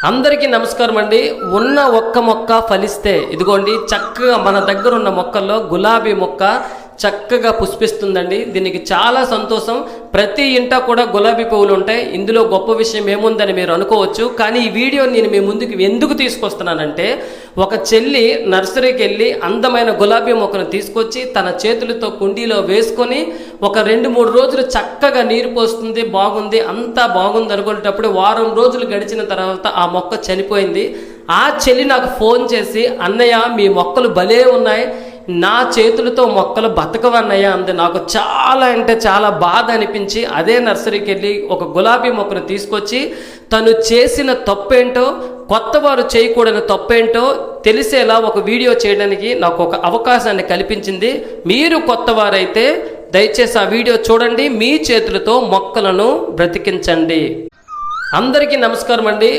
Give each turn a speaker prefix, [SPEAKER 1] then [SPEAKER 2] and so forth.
[SPEAKER 1] అందరికీ నమస్కారం అండి. ఉన్న ఒక్క మొక్క ఫలిస్తే ఇదిగోండి చక్కగా మన దగ్గర ఉన్న మొక్కల్లో గులాబీ మొక్క చక్కగా పుష్పిస్తుందండి. దీనికి చాలా సంతోషం. ప్రతి ఇంట కూడా గులాబీ పువ్వులు ఉంటాయి. ఇందులో గొప్ప విషయం ఏముందని మీరు అనుకోవచ్చు. కానీ ఈ వీడియో నేను మీ ముందుకు ఎందుకు తీసుకొస్తున్నానంటే, ఒక చెల్లి నర్సరీకి వెళ్ళి అందమైన గులాబీ మొక్కను తీసుకొచ్చి తన చేతులతో కుండీలో వేసుకొని ఒక 2-3 రోజులు చక్కగా నీరు పోస్తుంది, బాగుంది, అంతా బాగుంది అనుకునేటప్పుడు వారం రోజులు గడిచిన తర్వాత ఆ మొక్క చనిపోయింది. ఆ చెల్లి నాకు ఫోన్ చేసి, అన్నయ్య మీ మొక్కలు భలే ఉన్నాయి, నా చేతులతో మొక్కలు బతకవన్నయ్య అంది. నాకు చాలా అంటే చాలా బాధ అనిపించి అదే నర్సరీకి వెళ్ళి ఒక గులాబీ మొక్కను తీసుకొచ్చి తను చేసిన తప్పేంటో, కొత్త వారు చేయకూడని తప్పేంటో తెలిసేలా ఒక వీడియో చేయడానికి నాకు ఒక అవకాశాన్ని కల్పించింది. మీరు కొత్త వారైతే దయచేసి ఆ వీడియో చూడండి, మీ చేతులతో మొక్కలను బ్రతికించండి. అందరికీ నమస్కారం అండి.